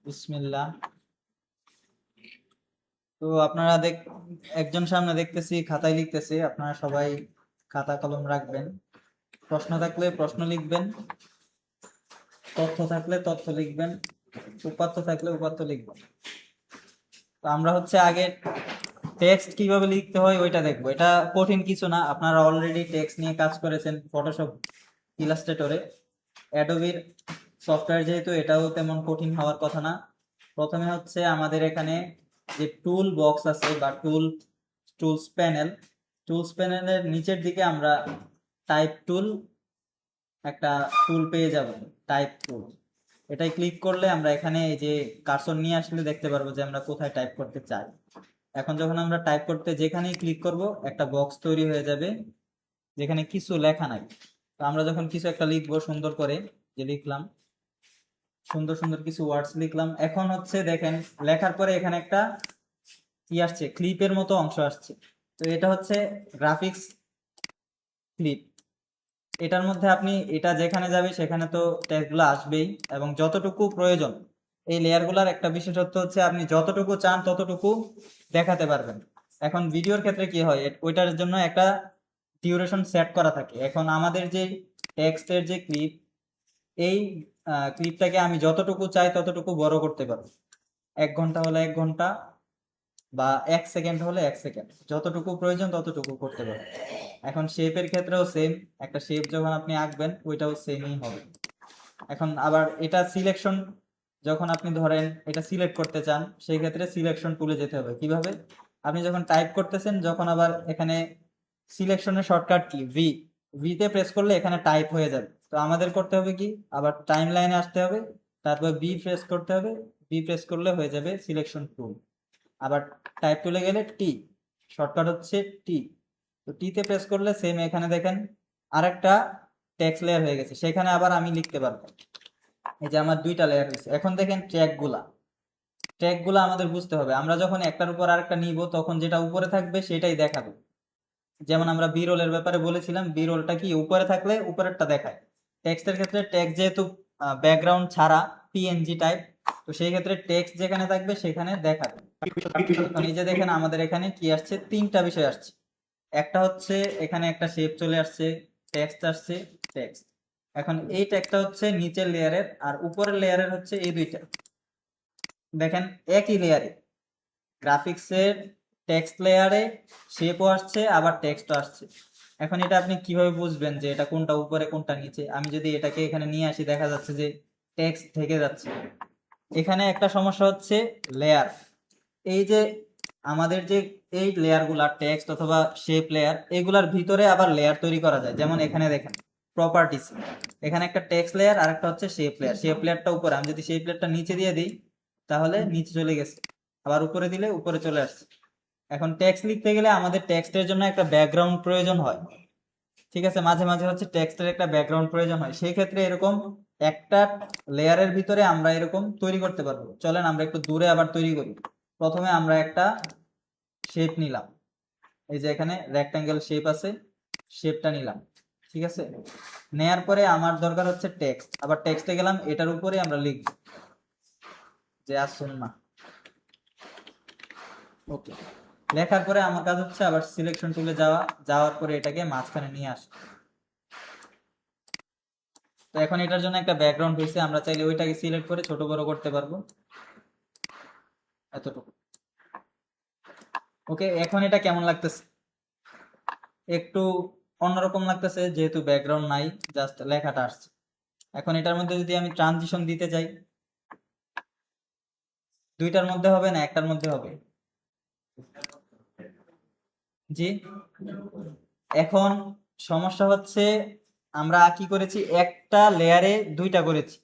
বিসমিল্লাহ। তো আপনারা একজন সামনে দেখতেছি খাতায় লিখতেছে, আপনারা সবাই খাতা কলম রাখবেন। প্রশ্ন থাকলে প্রশ্ন লিখবেন, তথ্য থাকলে তথ্য লিখবেন, উপাত্ত থাকলে উপাত্ত লিখবেন। তো আমরা আগে টেক্সট কিভাবে লিখতে হয় ওইটা দেখবো। এটা কঠিন কিছু না, আপনারা অলরেডি টেক্সট নিয়ে কাজ করেছেন ফটোশপ, ইলাস্ট্রেটরে, অ্যাডোবির সফটওয়্যার, যেহেতু এটাও তেমন কঠিন হওয়ার কথা না। প্রথমে আমাদের এখানে যে টুল বক্স আছে বা টুলস প্যানেলের নিচের দিকে আমরা টাইপ টুল একটা টুল পেয়ে যাব। টাইপ টুল, এটাই ক্লিক করলে আমরা এখানে এই যে কার্সর নিয়ে আসলে দেখতে পারবো যে আমরা কোথায় টাইপ করতে চাই। এখন যখন আমরা টাইপ করতে যেখানেই ক্লিক করব একটা বক্স তৈরি হয়ে যাবে যেখানে কিছু লেখা নাই। তো আমরা যখন কিছু একটা লিখবো সুন্দর করে, যে লিখলাম সুন্দর সুন্দর কিছু ওয়ার্ডস লিখলাম। এখন দেখেন লেখার পরে এখানে একটা কি আসছে, ক্লিপের মতো অংশ আসছে। তো এটা গ্রাফিক্স ক্লিপ। এটার মধ্যে আপনি এটা যেখানে যাবে সেখানে তো টেক্সটগুলো আসবেই, এবং যতটুকু প্রয়োজন, এই লেয়ারগুলোর একটা বিশেষত্ব আপনি যতটুকু চান ততটুকু দেখাতে পারবেন। এখন ভিডিওর ক্ষেত্রে কি হয়, ওইটার জন্য একটা ডিউরেশন সেট করা থাকে। এখন আমাদের যে টেক্সটের যে ক্লিপ, এই ক্লিপটাকে আমি যতটুকু চাই ততটুকু বড় করতে পারবো। 1 ঘন্টা হলে 1 ঘন্টা, বা 1 সেকেন্ড হলে 1 সেকেন্ড, যতটুকু প্রয়োজন ততটুকু করতে পারবো। এখন শেপের ক্ষেত্রেও সেম, একটা শেপ যখন আপনি আঁকবেন ওইটাও সেমই হবে। এখন আবার এটা সিলেকশন, যখন আপনি ধরেন এটা সিলেক্ট করতে চান, সেই ক্ষেত্রে সিলেকশন টুলে যেতে হবে। কিভাবে, আপনি যখন টাইপ করতেছেন, যখন আবার এখানে সিলেকশনের শর্টকাট কি ভিতে প্রেস করলে এখানে টাইপ হয়ে যাবে। তো আমাদের করতে হবে কি, আবার টাইম লাইনে আসতে হবে, তারপর বি প্রেস করতে হবে, বি প্রেস করলে হয়ে যাবে সিলেকশন টুল। আবার টাইপ টুলে গেলে টি, শর্টকাট টি। তো টিতে প্রেস করলে সেম, এখানে দেখেন আরেকটা টেক্সট লেয়ার হয়ে গেছে, সেখানে আবার আমি লিখতে পারবো। এই যে আমার 2টা লেয়ার হয়েছে। এখন দেখেন ট্র্যাকগুলা আমাদের বুঝতে হবে। আমরা যখন একটার উপর আরেকটা নিব তখন যেটা উপরে থাকবে সেটাই দেখাবে। যেমন আমরা বি রোলের ব্যাপারে বলেছিলাম, বি রোলটা কি উপরে থাকলে উপরেরটা দেখায়। টেক্সটের ক্ষেত্রে টেক্সট যেহেতু ব্যাকগ্রাউন্ড ছাড়া পিএনজি টাইপ, তো সেই ক্ষেত্রে টেক্সট যেখানে থাকবে সেখানে দেখাবে। এখন এই যে দেখেন আমাদের এখানে কি আসছে, 3টা বিষয় আসছে। একটা এখানে একটা শেপ চলে আসছে, টেক্সট আসছে, টেক্সট। এখন এই টেক্সটটা নিচের লেয়ারের, আর উপরের লেয়ারের এই 2টা। দেখেন একই লেয়ারে গ্রাফিক্সের টেক্সট লেয়ারে শেপও আসছে আবার টেক্সটও আসছে। এখন এটা আপনি কিভাবে বুঝবেন যে এটা কোনটা উপরে কোনটা নিচে? আমি যদি এটাকে এখানে নিয়ে আসি, দেখা যাচ্ছে যে টেক্সট থেকে যাচ্ছে। এখানে একটা সমস্যা লেয়ার। এই যে আমাদের যে এই লেয়ারগুলা টেক্সট অথবা শেপ লেয়ার, এগুলার ভিতরে আবার লেয়ার তৈরি করা যায়। যেমন এখানে দেখেন প্রপার্টিস, এখানে একটা টেক্সট লেয়ার আর একটা শেপ লেয়ার। শেপ লেয়ারটা উপরে, আমি যদি শেপ লেয়ারটা নিচে দিয়ে দিই তাহলে নিচে চলে গেছে, আবার উপরে দিলে উপরে চলে আসছে। এখন টেক্সট লিখতে গেলে আমাদের টেক্সটের জন্য একটা ব্যাকগ্রাউন্ড প্রয়োজন হয়, ঠিক আছে? মাঝে মাঝে টেক্সটের একটা ব্যাকগ্রাউন্ড প্রয়োজন হয়, সেই ক্ষেত্রে এরকম একটা লেয়ারের ভিতরে আমরা এরকম তৈরি করতে পারবো। চলেন আমরা একটু দূরে আবার তৈরি করি। প্রথমে আমরা একটা শেপ নিলাম, এই যে এখানে রেক্টাঙ্গেল শেপ আছে, শেপটা নিলাম, ঠিক আছে? নেয়ার পরে আমার দরকার টেক্সট, আবার টেক্সটে গেলাম, এটার উপরে আমরা লিখব যে আসুন্না। ওকে, লেখার পরে আমার কাজ আবার সিলেকশন টুলে যাওয়ার পরে এটাকে মাঝখানে নিয়ে আসা। তো এখন এটার জন্য একটা ব্যাকগ্রাউন্ড হয়েছে, আমরা চাইলে ওইটাকে সিলেক্ট করে ছোট বড় করতে পারবো, এতটুকু। ওকে, এখন এটা কেমন লাগতেছে? একটু অন্যরকম লাগতেছে, যেহেতু ব্যাকগ্রাউন্ড নাই, জাস্ট লেখাটা আসছে। এখন এটার মধ্যে যদি আমি ট্রানজিশন দিতে চাই, 2টার মধ্যে হবে না একটার মধ্যে হবে? জি। এখন সমস্যা আমরা কি করেছি, একটা লেয়ারে 2টা করেছি।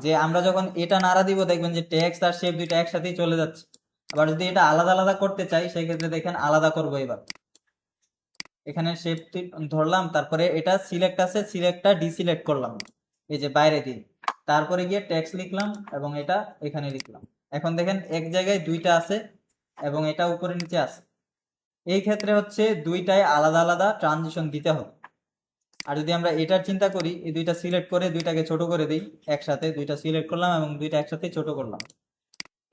যে আমরা যখন এটা নাড়া দিব দেখবেন যে টেক্সট আর শেপ 2টা একসাথেই চলে যাচ্ছে। আবার যদি এটা আলাদা আলাদা করতে চাই, সেই ক্ষেত্রে দেখেন আলাদা করবো। এবার এখানে শেপ ধরলাম, তারপরে এটা সিলেক্ট আছে, সিলেক্টটা ডিসিলেক্ট করলাম, এই যে বাইরে দিয়ে, তারপরে গিয়ে টেক্সট লিখলাম এবং এটা এখানে লিখলাম। এখন দেখেন এক জায়গায় 2টা আছে এবং এটা উপরে নিচে আছে। এই ক্ষেত্রে 2টায় আলাদা আলাদা ট্রানজিশন দিতে হবে। আর যদি আমরা এটার চিন্তা করি, এই দুইটা সিলেক্ট করে দুইটাকে ছোট করে দিই একসাথে, দুইটা সিলেক্ট করলাম এবং দুইটা একসাথে ছোট করলাম।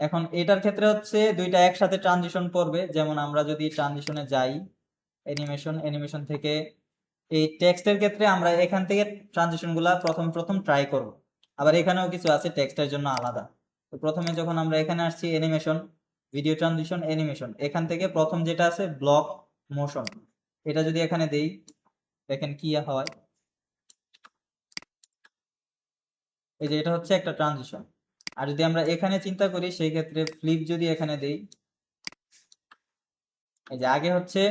এখন এটার ক্ষেত্রে হচ্ছে দুইটা একসাথে ট্রানজিশন পড়বে। যেমন আমরা যদি ট্রানজিশনে যাই, অ্যানিমেশন থেকে এই টেক্সটের ক্ষেত্রে আমরা এখান থেকে ট্রানজিশন গুলা প্রথম প্রথম ট্রাই করব। আবার এখানেও কিছু আছে টেক্সটের জন্য আলাদা। তো প্রথমে যখন আমরা এখানে আসছি অ্যানিমেশন, ভিডিও ট্রানজিশন, অ্যানিমেশন, এখান থেকে প্রথম যেটা আছে ব্লক মোশন, এটা যদি এখানে দেই, দেখেন কি হয়। এই যে এটা হচ্ছে একটা ট্রানজিশন। আর যদি আমরা এখানে চিন্তা করি সেই ক্ষেত্রে ফ্লিপ যদি এখানে দেই, এই যে আগে হচ্ছে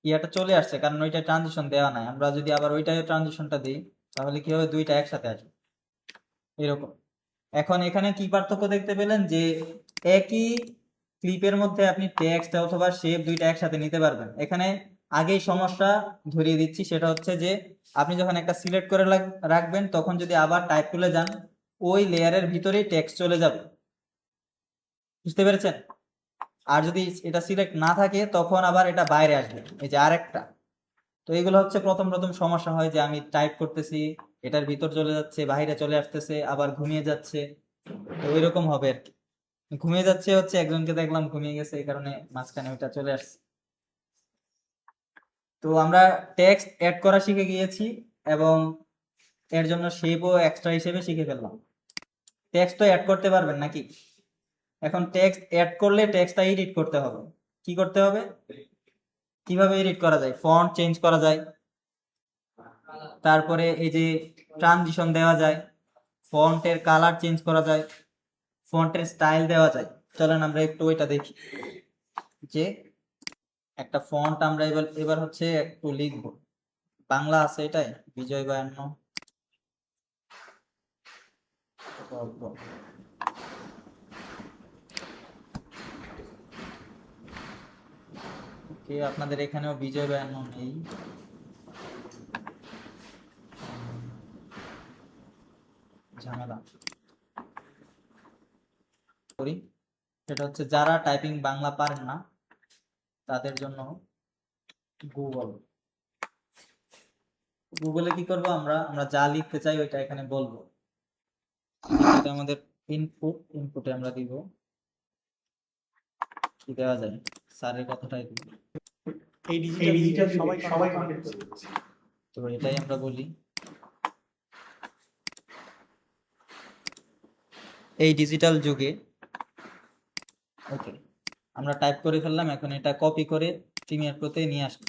ইয়াটা চলে আসছে কারণ ওইটা ট্রানজিশন দেওয়া নাই। আমরা যদি আবার ওইটাই ট্রানজিশনটা দিই তাহলে কি হবে, দুইটা একসাথে আসবে এরকম। এখন এখানে কি পার্থক্য দেখতে পেলেন যে একই ক্লিপের মধ্যে আপনি টেক্সট অথবা শেপ দুইটা একসাথে নিতে পারবেন। এখানে আগেই সমস্যা ধরিয়ে দিচ্ছি, সেটা হচ্ছে যে আপনি যখন একটা সিলেক্ট করে রাখবেন তখন যদি আবার টাইপ টুলে যান, ওই লেয়ারের ভিতরেই টেক্সট চলে যাবে। বুঝতে পেরেছেন? আর যদি এটা সিলেক্ট না থাকে তখন আবার এটা বাইরে আসবে, এই যে আরেকটা। তো এগুলো হচ্ছে প্রথম প্রথম সমস্যা হয় যে আমি টাইপ করতেছি, এটার ভিতর চলে যাচ্ছে, বাইরে চলে আসতেছে, আবার ঘুমিয়ে যাচ্ছে। তো ওই রকম হবে আর কি। ঘুমিয়ে যাচ্ছে হচ্ছে একজনকে দেখলাম ঘুমিয়ে গেছে, এই কারণে মাঝখানে ওইটা চলে আসছে। তো আমরা টেক্সট অ্যাড করা শিখে গিয়েছি এবং এর জন্য শেপও এক্সট্রা হিসেবে শিখে ফেললাম। টেক্সট তো অ্যাড করতে পারবেন নাকি? এখন টেক্সট অ্যাড করলে টেক্সটটা এডিট করতে হবে। কি করতে হবে? কিভাবে এডিট করা যায়? ফন্ট চেঞ্জ করা যায়, তারপরে এই যে ট্রানজিশন দেওয়া যায়, ফন্টের কালার চেঞ্জ করা যায়, ফন্টের স্টাইল দেওয়া যায়। চলেন আমরা একটু ওইটা দেখি। যে একটা ফন্ট আমরা এবার এবার হচ্ছে একটু লিখব, বাংলা আছে এটাই, বিজয় 52 গল্প। ওকে, আপনাদের এখানেও বিজয় 52 নেই। ঝামেলা করি, সেটা হচ্ছে যারা টাইপিং বাংলা পারেন না তাদের জন্য গুগল। গুগলে কি করব, আমরা আমরা যা লিখতে চাই ওইটা এখানে বলবো। এটা আমাদের ইনপুটে আমরা দিব, কি দেওয়া যায়, স্যারের কথাটাই দিব। এই ডিজিটাল যুগে সবাই কন্টেন্ট তৈরি করছে। তো এটাই আমরা বলি, এই ডিজিটাল যুগে। ওকে, আমরা টাইপ করে ফেললাম, এখন এটা কপি করে প্রিমিয়ার প্রোতে নিয়ে আসবো।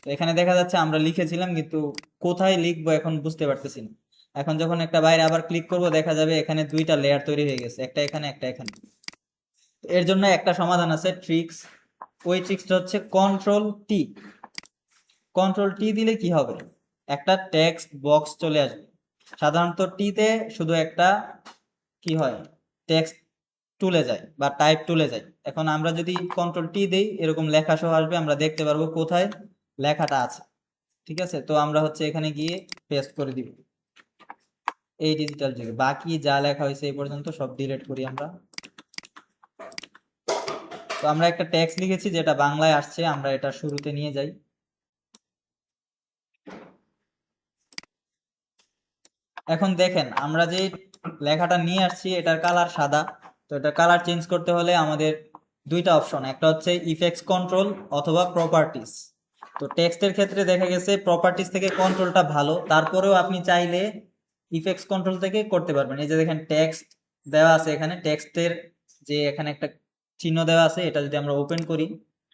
তো এখানে দেখা যাচ্ছে আমরা লিখেছিলাম কিন্তু কোথায় লিখবো এখন বুঝতে পারতেছি না। এখন যখন একটা বাইরে আবার ক্লিক করব দেখা যাবে এখানে দুইটা লেয়ার তৈরি হয়ে গেছে, একটা এখানে একটা এখানে। এর জন্য একটা সমাধান আছে, ট্রিক্স। ওই ট্রিক্সটা হচ্ছে কন্ট্রোল টি। কন্ট্রোল টি দিলে কি হবে, একটা টেক্সট বক্স চলে আসবে। সাধারণত টিতে শুধু একটা কি হয়, টেক্সট টুলে যায় বা টাইপ টুলে যায়। এখন আমরা যদি কন্ট্রোল টি দেই এরকম লেখা সহ আসবে, আমরা দেখতে পারবো কোথায় লেখাটা আছে। ঠিক আছে, তো আমরা হচ্ছে এখানে গিয়ে পেস্ট করে দিব। এই ডিজিটাল যুগে বাকি যা লেখা হয়েছে এই পর্যন্ত সব ডিলিট করি আমরা। তো আমরা একটা টেক্সট লিখেছি যেটা বাংলায় আসছে, আমরা এটা শুরুতে নিয়ে যাই। এখন দেখেন আমরা যে লেখাটা নিয়ে আসছি এটার কালার সাদা। তো এটার কালার চেঞ্জ করতে হলে আমাদের দুইটা অপশন, একটা হচ্ছে ইফেক্টস কন্ট্রোল অথবা প্রপার্টিস। তো টেক্সটের ক্ষেত্রে দেখা গেছে প্রপার্টিস থেকে কন্ট্রোলটা ভালো, তারপরেও আপনি চাইলে ইফেক্টস কন্ট্রোল থেকে করতে পারবেন। এই যে দেখেন টেক্সট দেওয়া আছে, এখানে টেক্সটের যে এখানে একটা চিহ্ন দেওয়া আছে, এটা যদি আমরা ওপেন করি,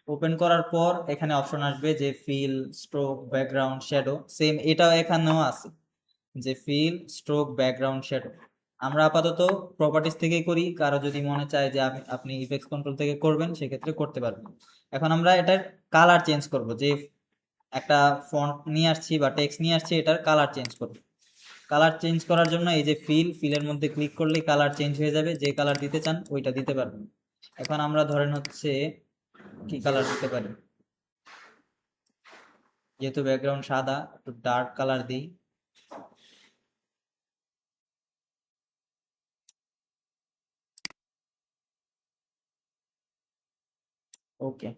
ওপেন করার পর এখানে অপশন আসবে যে fill, stroke, background, shadow. Same এটাও এখানেও আছে যে ফিল, স্ট্রোক, ব্যাকগ্রাউন্ড, শ্যাডো। আমরা আপাতত প্রপার্টিস থেকেই করি, কারো যদি মনে চায় যে আপনি ইফেক্টস কন্ট্রোল থেকে করবেন সেক্ষেত্রে করতে পারবেন। এখন আমরা এটার কালার চেঞ্জ করব, যে একটা ফন্ট নিয়ে আসছি বা টেক্সট নিয়ে আসছি এটার কালার চেঞ্জ করব। কালার চেঞ্জ করার জন্য এই যে ফিলের মধ্যে ক্লিক করলেই কালার চেঞ্জ হয়ে যাবে, যে কালার দিতে চান ওইটা দিতে পারবেন। এখন আমরা ধরেন হচ্ছে কি কালার দিতে পারি, যেহেতু ব্যাকগ্রাউন্ড সাদা একটু ডার্ক কালার দিই। ওকে,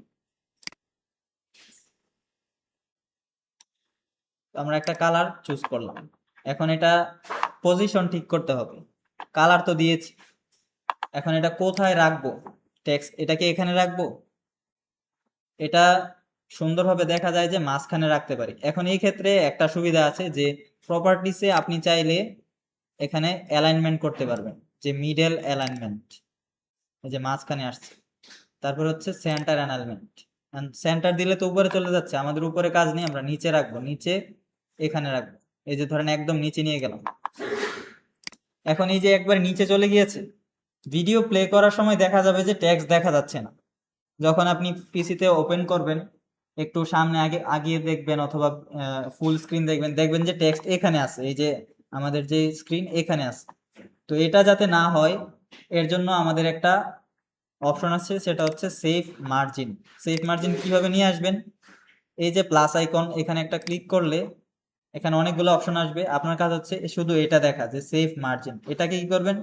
আমরা একটা কালার চুজ করলাম। এখন এটা পজিশন ঠিক করতে হবে। কালার তো দিয়েছি, এখন এটা কোথায় রাখবো? টেক্সট এটাকে এখানে রাখবো? এটা সুন্দরভাবে দেখা যায় যে মাঝখানে রাখতে পারি। এখন এই ক্ষেত্রে একটা সুবিধা আছে যে প্রপার্টিসে আপনি চাইলে এখানে অ্যালাইনমেন্ট করতে পারবেন, যে মিডল অ্যালাইনমেন্ট, এই যে মাঝখানে আসছে। তারপর হচ্ছে সেন্টার অ্যালাইনমেন্ট। সেন্টার দিলে তো উপরে চলে যাচ্ছে, আমাদের উপরে কাজ নেই, আমরা নিচে রাখবো, নিচে এখানে রাখবো। এই যে ধরেন একদম নিচে নিয়ে গেলাম। এখন এই যে একবার নিচে চলে গিয়েছে, ভিডিও প্লে করার সময় দেখা যাবে যে টেক্সট দেখা যাচ্ছে না। যখন আপনি পিসিতে ওপেন করবেন, একটু সামনে আগিয়ে দেখবেন অথবা ফুল স্ক্রিন দেখবেন, দেখবেন যে টেক্সট এখানে আছে, এই যে আমাদের যে স্ক্রিন এখানে আছে। তো এটা যাতে না হয় এর জন্য আমাদের একটা অপশন আছে, সেটা হচ্ছে সেভ মার্জিন। সেভ মার্জিন কিভাবে নিয়ে আসবেন? এই যে প্লাস আইকন, এখানে একটা ক্লিক করলে এখানে অনেকগুলো অপশন আসবে। আপনার কাজ হচ্ছে শুধু এটা দেখা, যে সেভ মার্জিন। এটাকে কি করবেন?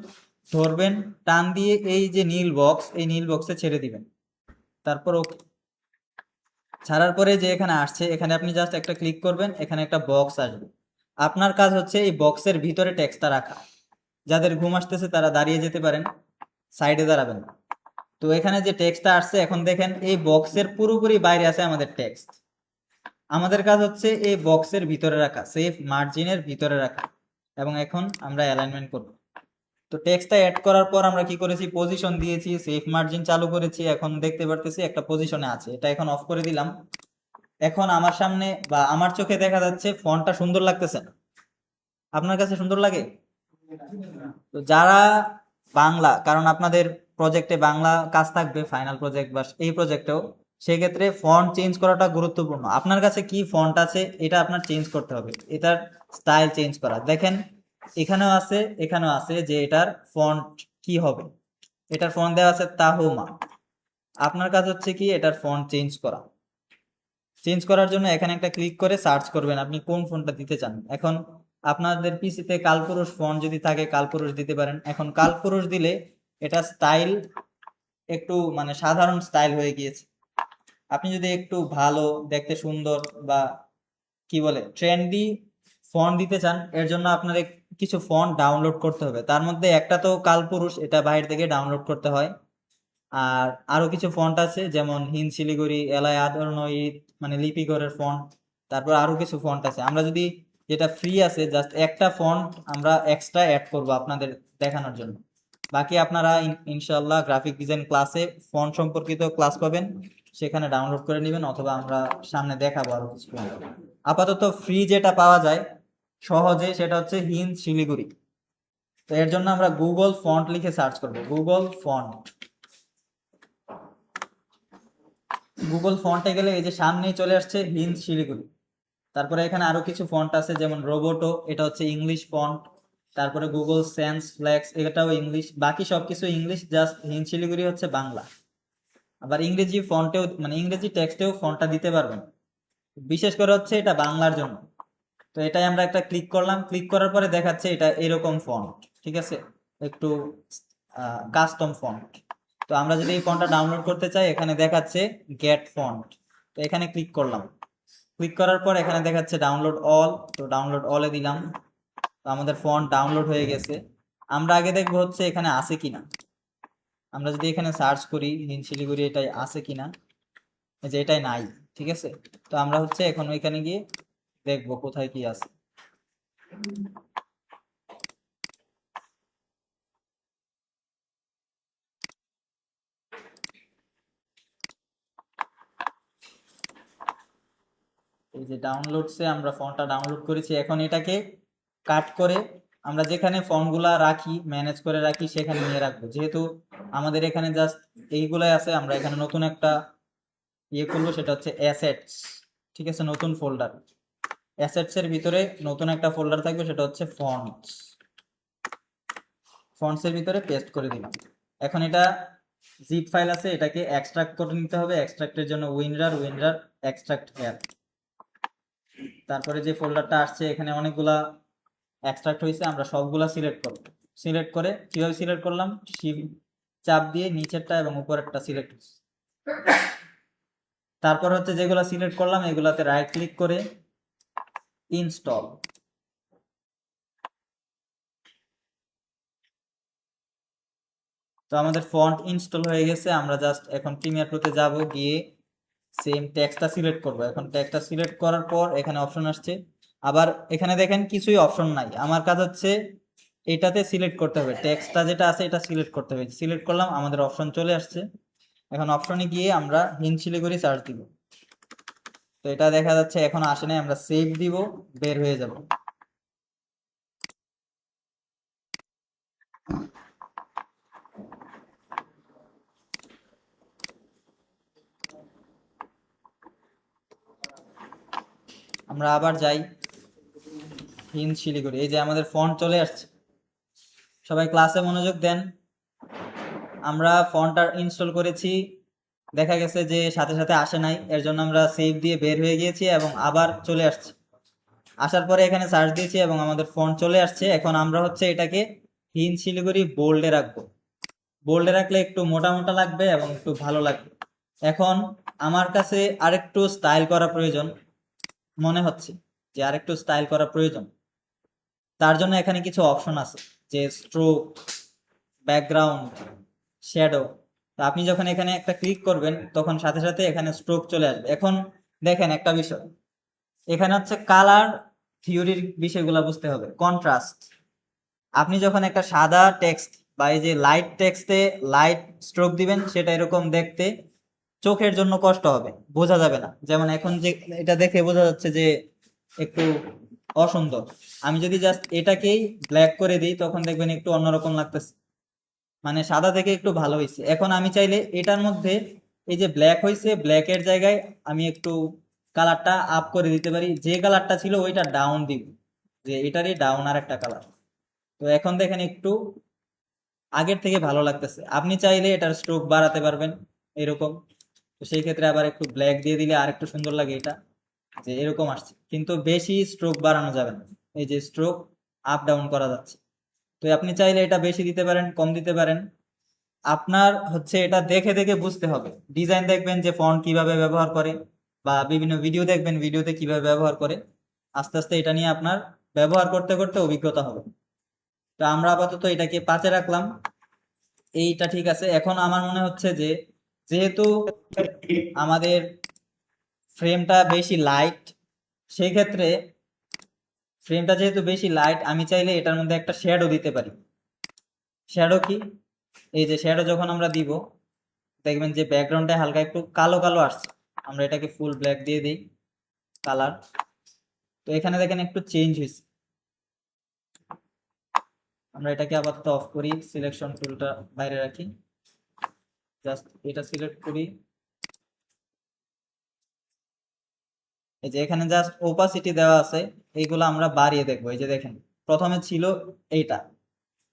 ধরবেন, টান দিয়ে এই যে নীল বক্স, এই নীল বক্সে ছেড়ে দিবেন। তারপর ওকে ছাড়ার পরে যে এখানে আসছে, এখানে আপনি জাস্ট একটা ক্লিক করবেন, এখানে একটা বক্স আসবে। আপনার কাজ হচ্ছে এই বক্সের ভিতরে টেক্সটটা রাখা। যাদের ঘুম আসতেছে তারা দাঁড়িয়ে যেতে পারেন, সাইডে দাঁড়াবেন। তো এখানে যে টেক্সটটা আসছে, এখন দেখেন এই বক্সের পুরোপুরি বাইরে আছে আমাদের টেক্সট। আমাদের কাজ হচ্ছে এই বক্সের ভিতরে রাখা, সেফ মার্জিনের ভিতরে রাখা। এবং এখন আমরা অ্যালাইনমেন্ট করব। তো টেক্সটটা অ্যাড করার পর আমরা কি করেছি? পজিশন দিয়েছি, সেফ মার্জিন চালু করেছি। এখন দেখতে পারতেছি একটা পজিশনে আছে, এটা এখন অফ করে দিলাম। এখন আমার সামনে বা আমার চোখে দেখা যাচ্ছে ফন্টটা সুন্দর লাগতেছে না। আপনার কাছে সুন্দর লাগে? তো যারা বাংলা, কারণ আপনাদের প্রজেক্টে বাংলা কাজ থাকবে, ফাইনাল প্রজেক্ট বা এই প্রজেক্টেও, সেক্ষেত্রে ফন্ট চেঞ্জ করাটা গুরুত্বপূর্ণ। আপনার কাছে কি ফন্ট আছে এটা আপনার চেঞ্জ করতে হবে, এটার স্টাইল চেঞ্জ করা। দেখেন এখানেও আছে, এখানেও আছে যে এটার ফন্ট কি হবে। এটার ফন্ট দেওয়া আছে তাহুমা। আপনার কাজ হচ্ছে কি এটার ফন্ট চেঞ্জ করা। চেঞ্জ করার জন্য এখানে একটা ক্লিক করে সার্চ করবেন আপনি কোন ফন্টটা দিতে চান। এখন আপনাদের পিসিতে কালপুরুষ ফন্ট যদি থাকে কালপুরুষ দিতে পারেন। এখন কালপুরুষ দিলে এটা স্টাইল একটু মানে সাধারণ স্টাইল হয়ে গিয়েছে। আপনি যদি একটু ভালো দেখতে সুন্দর বা কি বলে ট্রেন্ডি ফন্ট দিতে চান, এর জন্য আপনার কিছু ফন্ট ডাউনলোড করতে হবে। তার মধ্যে একটা তো কালপুরুষ, এটা বাইরে থেকে ডাউনলোড করতে হয়। আর আরো কিছু ফন্ট আছে, যেমন হিন্দ শিলিগুড়ি, এলআই আদর্ণ, মানে লিপিগড়ের ফন্ট। তারপর আরো কিছু ফন্ট আছে। আমরা যদি যেটা ফ্রি আছে, জাস্ট একটা ফন্ট আমরা এক্সট্রা অ্যাড করব আপনাদের দেখানোর জন্য। বাকি আপনারা ইনশাল্লাহ গ্রাফিক ডিজাইন ক্লাসে ফন্ট সম্পর্কিত ক্লাস পাবেন, সেখানে ডাউনলোড করে নেবেন, অথবা আমরা সামনে দেখাবো আরো কিছু ফন্ট। আপাতত ফ্রি যেটা পাওয়া যায় সহজে, সেটা হচ্ছে হিন্দ শিলিগুড়ি। তো এর জন্য আমরা গুগল ফন্ট লিখে সার্চ করব, গুগল ফন্ট। গুগল ফন্টে গেলে এই যে সামনেই চলে আসছে হিন্দ শিলিগুড়ি। তারপরে এখানে আরো কিছু ফন্ট আছে, যেমন রোবোটো, এটা হচ্ছে ইংলিশ ফন্ট। তারপরে গুগল সেন্স ফ্লেক্স, এটাও ইংলিশ। বাকি সবকিছু ইংলিশ, জাস্ট হিন্দ শিলিগুড়ি হচ্ছে বাংলা। আবার ইংরেজি ফন্টেও মানে ইংরেজি টেক্সটেও ফন্টটা দিতে পারবেন, বিশেষ করে হচ্ছে এটা বাংলার জন্য। তো এটাই আমরা একটা ক্লিক করলাম, ক্লিক করার পরে দেখাচ্ছে এটা এরকম ফন্ট, ঠিক আছে, একটু কাস্টম ফন্ট। তো আমরা যদি এই ফন্টটা ডাউনলোড করতে চাই, এখানে দেখাচ্ছে গেট ফন্ট। তো এখানে ক্লিক করলাম, ক্লিক করার পর এখানে দেখাচ্ছে ডাউনলোড অল। তো ডাউনলোড অলে দিলাম। তো আমাদের ফন্ট ডাউনলোড হয়ে গেছে। আমরা আগে দেখবো হচ্ছে এখানে আছে কিনা। আমরা যদি এখানে সার্চ করি হিন্দ শিলিগুড়ি, এটাই আছে কিনা, এই যে এটাই নাই, ঠিক আছে। তো আমরা হচ্ছে এখন ওইখানে গিয়ে দেখবো কোথায় কি আছে। এই যে ডাউনলোডসে আমরা ফন্টটা ডাউনলোড করেছি। এখন এটাকে কাট করে আমরা যেখানে ফন্টগুলা রাখি, ম্যানেজ করে রাখি, সেখানে নিয়ে রাখবো। যেহেতু আমাদের এখানে জাস্ট এইগুলাই আছে, আমরা এখানে নতুন একটা ইয়ে করবো, সেটা হচ্ছে অ্যাসেটস, ঠিক আছে, নতুন ফোল্ডার। অ্যাসেটস এর ভিতরে নতুন একটা ফোল্ডার থাকবে, সেটা হচ্ছে ফন্টস। ফন্টস এর ভিতরে পেস্ট করে দিলাম। এখন এটা জিপ ফাইল আছে, এটাকে এক্সট্রাক্ট করে নিতে হবে। এক্সট্রাক্টের জন্য উইনরার এক্সট্রাক্ট অ্যাপ। তারপরে যে ফোল্ডারটা আসছে, এখানে অনেকগুলা এক্সট্রাক্ট হয়েছে, আমরা সবগুলা সিলেক্ট করব। সিলেক্ট করে কিভাবে সিলেক্ট করলাম? শিফট চাপ দিয়ে নিচেরটা এবং উপরেরটা সিলেক্ট হচ্ছে। তারপর হচ্ছে যেগুলা সিলেক্ট করলাম এগুলাতে রাইট ক্লিক করে ইনস্টল। তো আমাদের ফন্ট ইনস্টল হয়ে গেছে। আমরা জাস্ট এখন প্রিমিয়ার প্রোতে যাব, গিয়ে সেম টেক্সটটা সিলেক্ট করব। এখন টেক্সটটা সিলেক্ট করার পর এখানে অপশন আসছে, আবার এখানে দেখেন কিছুই অপশন নাই। আমার কাজ হচ্ছে এটাতে সিলেক্ট করতে হবে, টেক্সটটা যেটা আছে এটা সিলেক্ট করতে হবে। সিলেক্ট করলাম, আমাদের অপশন চলে আসছে। এখন অপশনে গিয়ে আমরা হিন্দ শিলিগুড়ি সার্চ দিব। তো এটা দেখা যাচ্ছে এখন আসে নাই, আমরা সেভ দিব, বের হয়ে যাব। আমরা আবার যাই হিন্দ শিলিগুড়ি, এই যে আমাদের ফন্ট চলে আসছে। সবাই ক্লাসে মনোযোগ দেন। আমরা ফন্টটা ইনস্টল করেছি, দেখা গেছে যে সাথে সাথে আসে নাই, এর জন্য আমরা সেভ দিয়ে বের হয়ে গিয়েছি এবং আবার চলে আসছে। আসার পরে এখানে সার্চ দিয়েছি এবং আমাদের ফন্ট চলে আসছে। এখন আমরা হচ্ছে এটাকে হিন্দ শিলিগুড়ি বোল্ডে রাখবো। বোল্ডে রাখলে একটু মোটা মোটা লাগবে এবং একটু ভালো লাগবে। এখন আমার কাছে আরেকটু স্টাইল করা প্রয়োজন মনে হচ্ছে, যে আরেকটু স্টাইল করা প্রয়োজন। তার জন্য এখানে কিছু অপশন আছে, যে স্ট্রোক, ব্যাকগ্রাউন্ড, শ্যাডো। তো আপনি যখন এখানে একটা ক্লিক করবেন তখন সাথে সাথে এখানে স্ট্রোক চলে আসবে। এখন দেখেন একটা বিষয়, এখানে হচ্ছে কালার থিওরির বিষয়গুলো বুঝতে হবে। কন্ট্রাস্ট, আপনি যখন একটা সাদা টেক্সট বা এই যে লাইট টেক্সটে লাইট স্ট্রোক দিবেন, সেটা এরকম দেখতে চোখের জন্য কষ্ট হবে, বোঝা যাবে না। যেমন এখন যে এটা দেখে বোঝা যাচ্ছে যে একটু অসুন্দর। আমি যদি জাস্ট এটাকেই ব্ল্যাক করে দিই তখন দেখবেন একটু অন্যরকম লাগতেছে, মানে সাদা থেকে একটু ভালো হয়েছে। এখন আমি চাইলে এটার মধ্যে এই যে ব্ল্যাক হয়েছে, ব্ল্যাকের জায়গায় আমি একটু কালারটা আপ করে দিতে পারি, যে কালারটা ছিল ওইটা ডাউন দিব, যে এটারই ডাউন আর একটা কালার। তো এখন দেখেন একটু আগের থেকে ভালো লাগতেছে। আপনি চাইলে এটার স্ট্রোক বাড়াতে পারবেন এরকম। তো সেই ক্ষেত্রে আবার একটু ব্ল্যাক দিয়ে দিলে আর একটু সুন্দর লাগে এটা, যে এরকম আসছে। কিন্তু বেশি স্ট্রোক বাড়ানো যাবে না, এই যে স্ট্রোক আপ ডাউন করা যাচ্ছে। তো আপনি চাইলে এটা বেশি দিতে পারেন, কম দিতে পারেন। আপনার হচ্ছে এটা দেখে দেখে বুঝতে হবে। ডিজাইন দেখবেন যে ফন্ট কিভাবে ব্যবহার করে, বা বিভিন্ন ভিডিও দেখবেন ভিডিওতে কিভাবে ব্যবহার করে। আস্তে আস্তে এটা নিয়ে আপনার ব্যবহার করতে করতে অভিজ্ঞতা হবে। তো আমরা আপাতত এটাকে 5-এ রাখলাম, এইটা ঠিক আছে। এখন আমার মনে হচ্ছে যে যেহেতু আমাদের ফ্রেমটা বেশি লাইট, সেই ক্ষেত্রে ফ্রেমটা যেহেতু বেশি লাইট, আমি চাইলে এটার মধ্যে একটা শ্যাডো দিতে পারি। শ্যাডো কি, এই যে শ্যাডো যখন আমরা দিব দেখবেন যে ব্যাকগ্রাউন্ডে হালকা একটু কালো কালো আসছে। আমরা এটাকে ফুল ব্ল্যাক দিয়ে দিই কালার। তো এখানে দেখেন একটু চেঞ্জ হয়েছে। আমরা এটাকে আপাতত অফ করি, সিলেকশন টুলটা বাইরে রাখি, জাস্ট এটা সিলেক্ট করি। এই যে এখানে জাস্ট ওপাসিটি দেওয়া আছে, এইগুলো আমরা বাড়িয়ে দেখবো। এই যে দেখেন প্রথমে ছিল এইটা,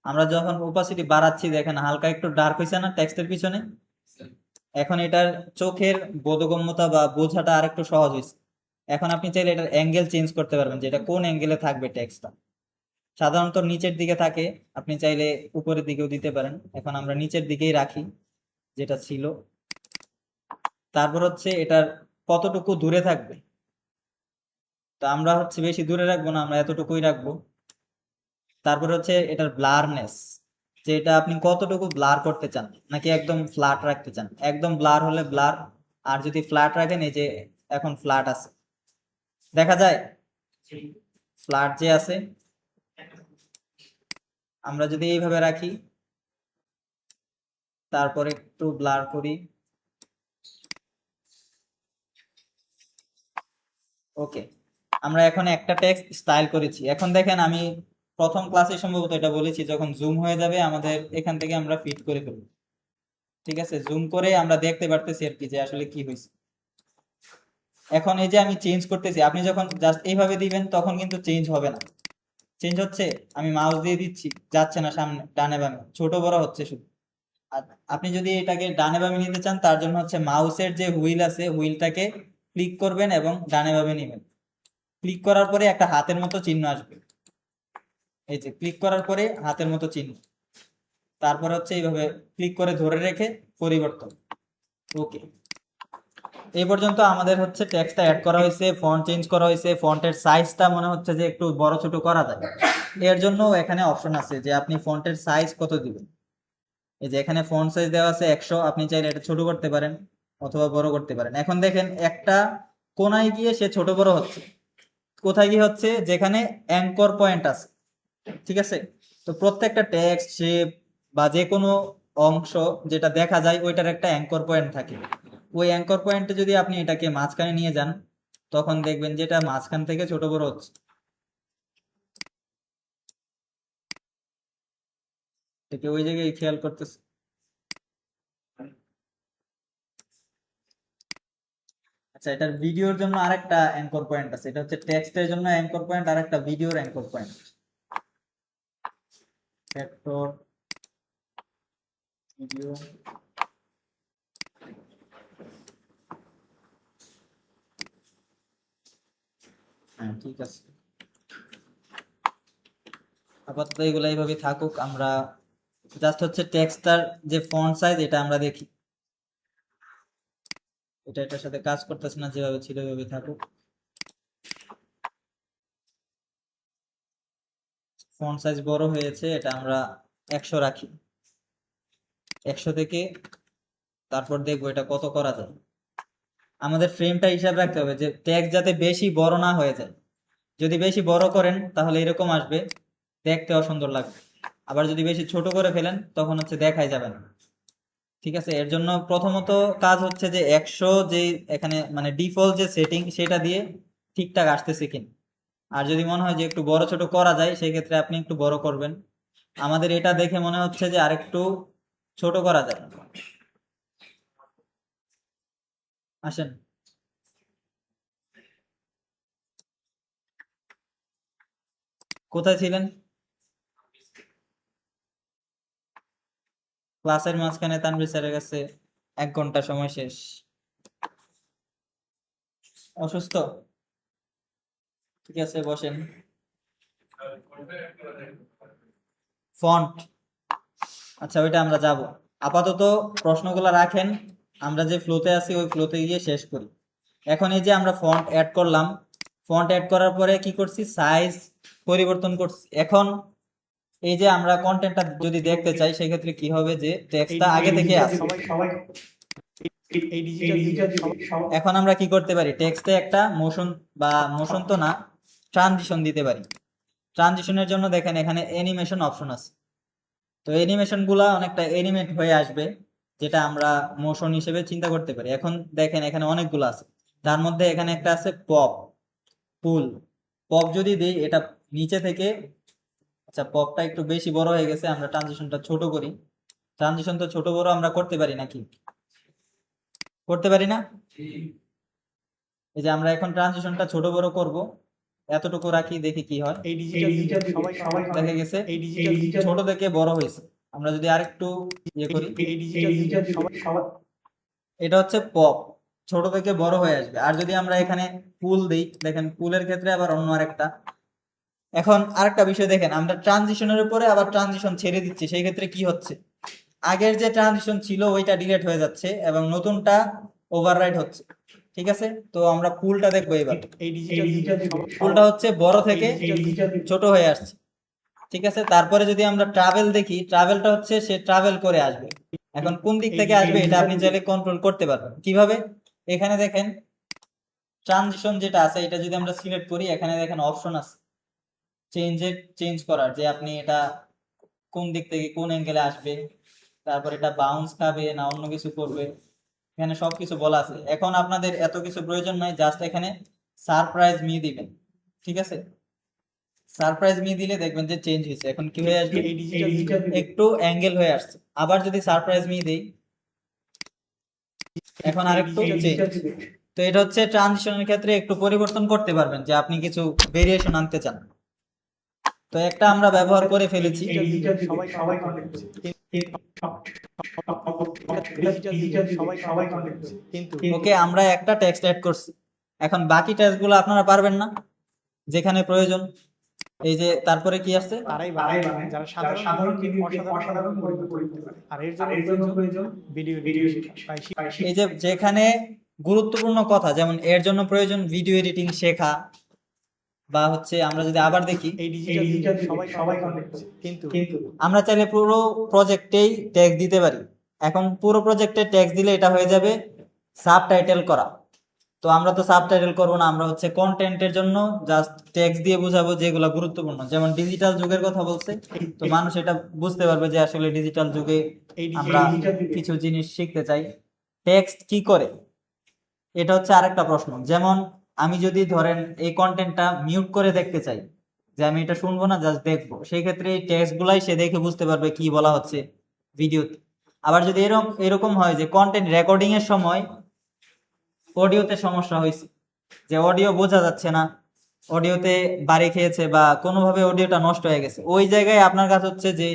আমরা যখন ওপাসিটি বাড়াচ্ছি দেখেন হালকা একটু ডার্ক হয়েছে না টেক্সটের পিছনে। এখন এটার চোখের বোধগম্যতা বা বোঝাটা আরেকটু সহজ হয়েছে। এখন আপনি চাইলে এটার অ্যাঙ্গেল চেঞ্জ করতে পারবেন, যে এটা কোন অ্যাঙ্গেলে থাকবে টেক্সটটা। সাধারণত নিচের দিকে থাকে, আপনি চাইলে উপরের দিকেও দিতে পারেন। এখন আমরা নিচের দিকেই রাখি যেটা ছিল। তারপর হচ্ছে এটার কতটুকু দূরে থাকবে, তো আমরা হচ্ছে বেশি দূরে রাখবো না, আমরা এতটুকুই রাখবো। তারপর হচ্ছে এটার ব্লারনেস, যে এটা আপনি কতটুকু ব্লার করতে চান, নাকি একদম ফ্ল্যাট রাখতে চান। একদম ব্লার হলে ব্লার, আর যদি ফ্ল্যাট রাখেন, এই যে এখন ফ্ল্যাট আছে, দেখা যায় ফ্ল্যাট যে আছে। আমরা যদি এইভাবে রাখি, তারপর একটু ব্লার করি, ওকে। আমরা এখন একটা টেক্সট স্টাইল করেছি। এখন দেখেন আমি প্রথম ক্লাসে সম্ভবত এটা বলেছি, যখন জুম হয়ে যাবে আমাদের এখান থেকে আমরা ফিট করে ফেলবো। ঠিক আছে, জুম করে আমরা দেখতে পারতেছি আর কি যে আসলে কি হয়েছে। এখন এই যে আমি চেঞ্জ করতেছি, আপনি যখন জাস্ট এইভাবে দিবেন তখন কিন্তু চেঞ্জ হবে না। চেঞ্জ হচ্ছে, আমি মাউস দিয়ে দিচ্ছি, যাচ্ছে না সামনে ডানে বামে, ছোট বড় হচ্ছে শুধু। আর আপনি যদি এটাকে ডানে বামে নিতে চান, তার জন্য হচ্ছে মাউসের যে হুইল আছে, হুইলটাকে ক্লিক করবেন এবং ডানে বামে নেবেন। ক্লিক করার পরে একটা হাতের মতো চিহ্ন আসবে, এই যে ক্লিক করার পরে হাতের মতো চিহ্ন। তারপর হচ্ছে এইভাবে ক্লিক করে ধরে রেখে পরিবর্তন, ওকে। এই পর্যন্ত আমাদের হচ্ছে টেক্সটটা অ্যাড করা হয়েছে, ফন্ট চেঞ্জ করা হয়েছে, ফন্টের সাইজটা মনে হচ্ছে যে একটু বড় ছোট করা যায়। এর জন্য এখানে অপশন আছে যে আপনি ফন্টের সাইজ কত দিবেন। এই যে এখানে ফন্ট সাইজ দেওয়া আছে 100, আপনি চাইলে এটা ছোট করতে পারেন অথবা বড় করতে পারেন। এখন দেখেন একটা কোনায় গিয়ে সে ছোট বড় হচ্ছে, কোথায় গিয়ে হচ্ছে, যেখানে অ্যাঙ্কর পয়েন্ট আছে, ঠিক আছে। তো প্রত্যেকটা টেক্সট শেপ বা যে কোনো অংশ যেটা দেখা যায় ওইটার একটা অ্যাঙ্কর পয়েন্ট থাকে। ওই অ্যাঙ্কর পয়েন্টে যদি আপনি এটাকে মাঝখানে নিয়ে যান, তখন দেখবেন যে এটা মাঝখান থেকে ছোট বড় হচ্ছে। এটাকে ওই জায়গায় খেয়াল করতেছে। আচ্ছা, এটার ভিডিওর জন্য আরেকটা অ্যাঙ্কর পয়েন্ট আছে, এটা হচ্ছে টেক্সটের জন্য অ্যাঙ্কর পয়েন্ট আর একটা ভিডিওর অ্যাঙ্কর পয়েন্ট। ফ্যাক্টর ভিডিও, হ্যাঁ ঠিক আছে। আপাতত এগুলো এইভাবে থাকুক, আমরা জাস্ট হচ্ছে টেক্সটটার যে ফন্ট সাইজ এটা আমরা দেখি। এটা এটার সাথে কাজ করতেছে না, যেভাবে ছিল ওইভাবে থাকুক। ফন্ট সাইজ বড় হয়েছে, এটা আমরা 100 রাখি। 100 থেকে তারপর দেখবো এটা কত করা যায়। আমাদের ফ্রেমটা হিসাব রাখতে হবে যে টেক্সট যাতে বেশি বড় না হয়ে যায়। যদি বেশি বড় করেন তাহলে এরকম আসবে, দেখতে অসুন্দর লাগবে। আবার যদি বেশি ছোট করে ফেলেন তখন হচ্ছে দেখাই যাবে না, ঠিক আছে। এর জন্য প্রথমত কাজ হচ্ছে যে 100 যে এখানে মানে ডিফল্ট যে সেটিং সেটা দিয়ে ঠিকঠাক আসতেছে কিনা। আর যদি মনে হয় যে একটু বড় ছোট করা যায় সেই ক্ষেত্রে আপনি একটু বড় করবেন। আমাদের এটা দেখে মনে হচ্ছে যে আরেকটু ছোট করা যায়। আসেন, কোথায় ছিলেন? ক্লাসের মাঝখানে তানভীর স্যারের কাছে 1 ঘন্টা সময় শেষ। অসুস্থ? ঠিক আছে, বসেন। ফন্ট, আচ্ছা ওইটা আমরা যাব। আপাতত প্রশ্নগুলো রাখেন, আমরা যে ফ্লোতে আছি ওই ফ্লোতে গিয়ে শেষ করি। এখন এই যে আমরা ফন্ট অ্যাড করলাম, ফন্ট অ্যাড করার পরে কি করছি, সাইজ পরিবর্তন করছি। এখন এই যে আমরা কন্টেন্টটা যদি দেখতে চাই সেক্ষেত্রে কি হবে, যে টেক্সটটা আগে থেকে আছে। এই ডিজিটাল এখন আমরা কি করতে পারি, টেক্সটে একটা মোশন বা মোশন তো না, ট্রানজিশন দিতে পারি। ট্রানজিশনের জন্য দেখেন এখানে অ্যানিমেশন অপশন আছে। তো অ্যানিমেশন গুলা অনেকটা অ্যানিমেট হয়ে আসবে, যেটা আমরা মোশন হিসেবে চিন্তা করতে পারি। এখন দেখেন এখানে অনেকগুলো আছে, তার মধ্যে এখানে একটা আছে পপ, পুল। পপ যদি দিই এটা নিচে থেকে, আচ্ছা পপটা একটু বেশি বড় হয়ে গেছে, আমরা ট্রানজিশনটা ছোট করি। ট্রানজিশন তো ছোট বড় আমরা করতে পারি নাকি, করতে পারি না? এই যে আমরা এখন ট্রানজিশনটা ছোট বড় করব, এতটুকু রাখি, দেখি কি হয়। এই ডিজিটাল সবাই দেখা গেছে এই ডিজিটাল ছোট থেকে বড় হয়েছে। আমরা যদি আরেকটু ইয়ে করি, এই ডিজিটাল সবাই এটা হচ্ছে পপ, ছোট থেকে বড় হয়ে আসবে। আর যদি আমরা এখানে পুল দেই, দেখেন পুলের ক্ষেত্রে আবার অন্য আরেকটা। এখন আরেকটা বিষয় দেখেন, আমরা ট্রানজিশনের উপরে আবার ট্রানজিশন ছেড়ে দিচ্ছি, সেই ক্ষেত্রে কি হচ্ছে, আগের যে ট্রানজিশন ছিল ওইটা ডিলিট হয়ে যাচ্ছে এবং নতুনটা ওভাররাইড হচ্ছে, ঠিক আছে। তো আমরা পুলটা দেখবো এবার। এই ডিজিটাল পুলটা হচ্ছে বড় থেকে ছোট হয়ে আসছে, ঠিক আছে। তারপরে যদি আমরা ট্রাভেল দেখি, ট্রাভেলটা হচ্ছে সে ট্রাভেল করে আসবে। এখন কোন দিক থেকে আসবে এটা আপনি চাইলে কন্ট্রোল করতে পারবেন। কিভাবে, এখানে দেখেন ট্রানজিশন যেটা আছে এটা যদি আমরা সিলেক্ট করি, এখানে দেখেন অপশন আছে চেঞ্জ করার, যে আপনি এটা কোন দিক থেকে কোন অ্যাঙ্গেলে আসবে, তারপর এটা বাউন্স খাবে না অন্য কিছু করবে, এখানে সবকিছু বলা আছে। এখন আপনাদের এত কিছু প্রয়োজন নাই, জাস্ট এখানে সারপ্রাইজ মি দিবেন, ঠিক আছে। সারপ্রাইজ মি দিলে দেখবেন যে চেঞ্জ হয়েছে। এখন কি হয়ে আসবে, এই ডিজিটাল একটু অ্যাঙ্গেল হয়ে আসছে। আবার যদি সারপ্রাইজ মি দেই, এখন আরেকটু চেঞ্জ। তো এটা হচ্ছে ট্রানজিশনের ক্ষেত্রে একটু পরিবর্তন করতে পারবেন, যে আপনি কিছু ভেরিয়েশন আনতে চান। তো একটা আমরা ব্যবহার করে ফেলেছি। সবাই কিন্তু ওকে, আমরা একটা টেক্সট অ্যাড করছি, এখন বাকি টেক্সটগুলো আপনারা পারবেন না, যেখানে প্রয়োজন। এই যে তারপরে কি আছে, তারাই বানায় যারা সাধারণ অসাধারণ করতে পারে। আর এর জন্য প্রয়োজন ভিডিও এই যে যেখানে গুরুত্বপূর্ণ কথা, যেমন এর জন্য প্রয়োজন ভিডিও এডিটিং শেখা, বা হচ্ছে আমরা যদি আবার দেখি এই ডিজিটাল যুগে সবাই কন্টেন্ট করছে, কিন্তু আমরা চাইলে পুরো প্রজেক্টেই ট্যাক্স দিতে পারি। এখন পুরো প্রজেক্টে ট্যাক্স দিলে এটা হয়ে যাবে সাবটাইটেল করা। তো আমরা তো সাবটাইটেল করবো না, আমরা হচ্ছে কন্টেন্টের জন্য জাস্ট ট্যাক্স দিয়ে বোঝাবো যেগুলো গুরুত্বপূর্ণ। যেমন ডিজিটাল যুগের কথা বলছে, তো মানুষ এটা বুঝতে পারবে যে আসলে ডিজিটাল যুগে এই আমরা কিছু জিনিস শিখতে চাই। টেক্সট কি করে, এটা হচ্ছে আরেকটা প্রশ্ন। যেমন আমি যদি ধরেন এই কন্টেন্টটা মিউট করে দেখতে চাই, যে আমি এটা শুনবো না জাস্ট দেখবো, সেই ক্ষেত্রে এই টেক্সট গুলাই সে দেখে বুঝতে পারবে কি বলা হচ্ছে ভিডিওতে। আবার যদি এরকম হয় যে কন্টেন্ট রেকর্ডিং এর সময় অডিওতে সমস্যা হয়েছে, যে অডিও বোঝা যাচ্ছে না, অডিওতে বাড়ি খেয়েছে বা কোনোভাবে অডিওটা নষ্ট হয়ে গেছে, ওই জায়গায় আপনার কাছে হচ্ছে যে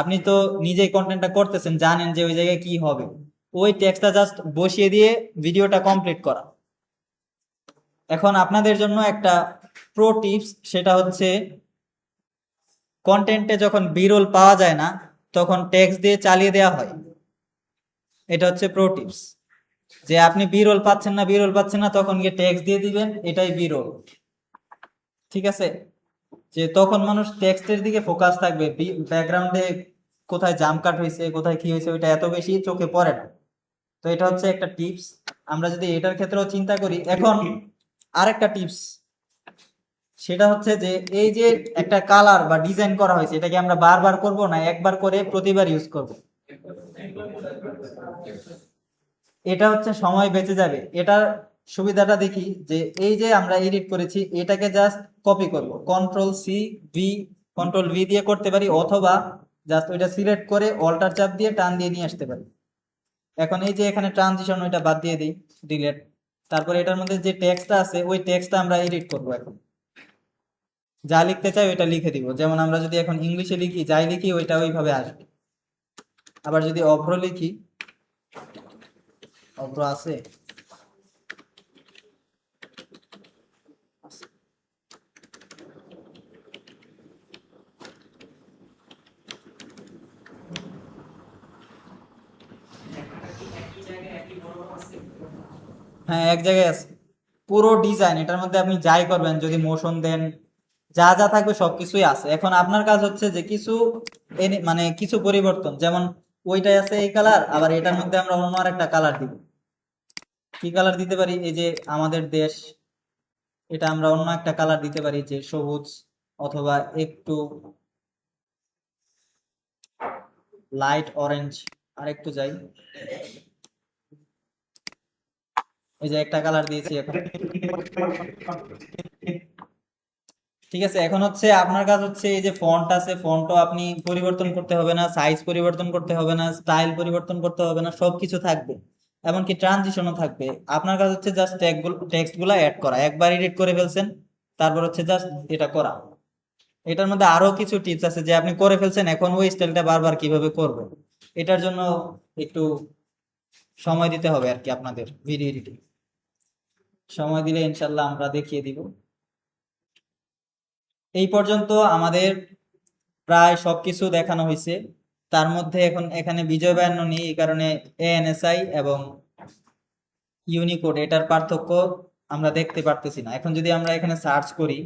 আপনি তো নিজেই কন্টেন্টটা করতেছেন, জানেন যে ওই জায়গায় কি হবে, ওই টেক্সটটা জাস্ট বসিয়ে দিয়ে ভিডিওটা কমপ্লিট করা। এখন আপনাদের জন্য একটা প্রো টিপস, সেটা হচ্ছে কন্টেন্টে যখন বিরোল পাওয়া যায় না তখন টেক্সট দিয়ে চালিয়ে দেওয়া হয়। এটা হচ্ছে প্রো টিপস, যে আপনি বিরোল পাচ্ছেন না তখন গিয়ে টেক্সট দিয়ে দিবেন এটাই বিরোল। ঠিক আছে, যে তখন মানুষ টেক্সটের দিকে ফোকাস থাকবে, ব্যাকগ্রাউন্ডে কোথায় জাম্প কাট হয়েছে কোথায় কি হয়েছে ওইটা এত বেশি চোখে পড়ে না। তো এটা হচ্ছে একটা টিপস। আমরা যদি এটার ক্ষেত্রেও চিন্তা করি, এখন আরেকটা টিপস, সেটা হচ্ছে যে এই যে একটা কালার বা ডিজাইন করা হয়েছে, এটাকে আমরা বারবার করব না একবার করে প্রতিবার ইউজ করব। এটা হচ্ছে সময় বেঁচে যাবে। এটার সুবিধাটা দেখি, যে এই যে আমরা এডিট করেছি এটাকে জাস্ট কপি করব, কন্ট্রোল ভি দিয়ে করতে পারি, অথবা জাস্ট ওইটা সিলেক্ট করে অল্টার চাপ দিয়ে টান দিয়ে নিয়ে আসতে পারি। এখন এই যে এখানে ট্রানজিশন ওইটা বাদ দিয়ে দিই, ডিলেট। তারপরে এটার মধ্যে যে টেক্সটটা আছে ওই টেক্সটটা আমরা এডিট করব। এখন যা লিখতে চাই ওইটা লিখে দিব। যেমন আমরা যদি এখন ইংলিশে লিখি, যাই লিখি ওইটা ওইভাবে আসবে। আবার যদি অভ্র লিখি, অভ্র আছে, হ্যাঁ এক জায়গায় আছে। পুরো ডিজাইন এটার মধ্যে আপনি যাই করবেন, যদি মোশন দেন, যা যা থাকবে সবকিছুই আছে। এখন আপনার কাজ হচ্ছে যে কিছু মানে কিছু পরিবর্তন, যেমন ওইটাই আছে এই কালার, আবার এটার মধ্যে আমরা অন্য আরেকটা কালার দিব। কি কালার দিতে পারি, এই যে আমাদের দেশ, এটা আমরা অন্য একটা কালার দিতে পারি, যে সবুজ, অথবা একটু লাইট অরেঞ্জ, আর একটু যাই, এই যে একটা কালার দিয়েছি এখন। ঠিক আছে, এখন হচ্ছে আপনার কাজ হচ্ছে এই যে ফন্ট আছে, ফন্টও আপনি পরিবর্তন করতে হবে না, সাইজ পরিবর্তন করতে হবে না, স্টাইল পরিবর্তন করতে হবে না, সবকিছু থাকবে, এমনকি ট্রানজিশনও থাকবে। আপনার কাজ হচ্ছে জাস্ট টেক্সট গুলা অ্যাড করা, একবার এডিট করে ফেলছেন, তারপর হচ্ছে জাস্ট এটা করা। এটার মধ্যে আরো কিছু টিপস আছে, যে আপনি করে ফেলছেন, এখন ওই স্টাইলটা বারবার কিভাবে করবেন, এটার জন্য একটু সময় দিতে হবে আর কি আপনাদের। ভিডিও এডিটিং সময় দিলে ইনশাল্লাহ আমরা দেখিয়ে দিব। এই পর্যন্ত আমাদের প্রায় সবকিছু দেখানো হয়েছে। তার মধ্যে এখন এখানে বিজয় বায়ান্ন নেই, এই কারণে এএনএসআই এবং ইউনিকোড এটার পার্থক্য আমরা দেখতে পারতেছি না। এখন যদি আমরা এখানে সার্চ করি